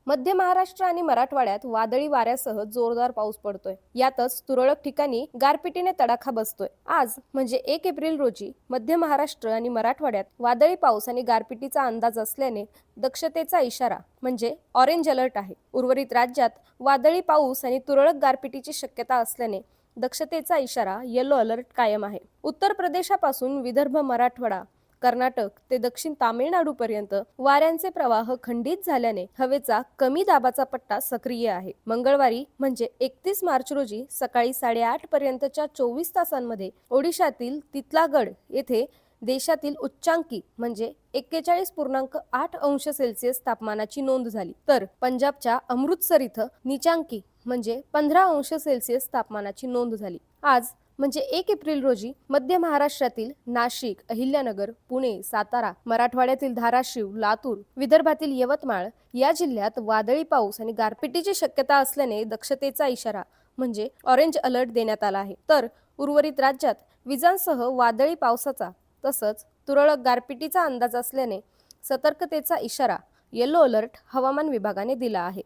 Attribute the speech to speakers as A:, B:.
A: मध्य महाराष्ट्र आणि मराठवाड्यात वादळी वाऱ्यासह जोरदार पाऊस पडतोय. यातच तुरळक ठिकाणी गारपिटीने तडाखा बसतोय. आज म्हणजे 1 एप्रिल रोजी मध्य महाराष्ट्र आणि मराठवाड्यात वादळी पाऊस आणि गारपिटीचा अंदाज असल्याने दक्षतेचा इशारा म्हणजे ऑरेंज अलर्ट आहे. उर्वरित राज्यात वादळी पाऊस आणि तुरळक गारपिटीची शक्यता असल्याने दक्षतेचा इशारा येलो अलर्ट कायम आहे. उत्तर प्रदेशापासून विदर्भ, मराठवाडा, कर्नाटक ते दक्षिण तामिळनाडूपर्यंत वाऱ्यांचे प्रवाह खंडित झाल्याने हवेचा कमी दाबाचा पट्टा सक्रिय आहे. मंगळवारी म्हणजे 31 मार्च रोजी सकाळी 8:30 पर्यंतच्या 24 तासांमध्ये ओडिशातील तितलागड येथे देशातील उच्चांकी म्हणजे 41.8 अंश सेल्सिअस तापमानाची नोंद झाली, तर पंजाबच्या अमृतसर इथं नीचांकी म्हणजे 15 अंश सेल्सिअस तापमानाची नोंद झाली. आज म्हणजे 1 एप्रिल रोजी मध्य महाराष्ट्रातील नाशिक, अहिल्यानगर, पुणे, सातारा, मराठवाड्यातील धाराशिव, लातूर, विदर्भातील यवतमाळ या जिल्ह्यात वादळी पाऊस आणि गारपिटीची शक्यता असल्याने दक्षतेचा इशारा म्हणजे ऑरेंज अलर्ट देण्यात आला आहे. तर उर्वरित राज्यात विजांसह वादळी पावसाचा तसंच तुरळक गारपिटीचा अंदाज असल्याने सतर्कतेचा इशारा येलो अलर्ट हवामान विभागाने दिला आहे.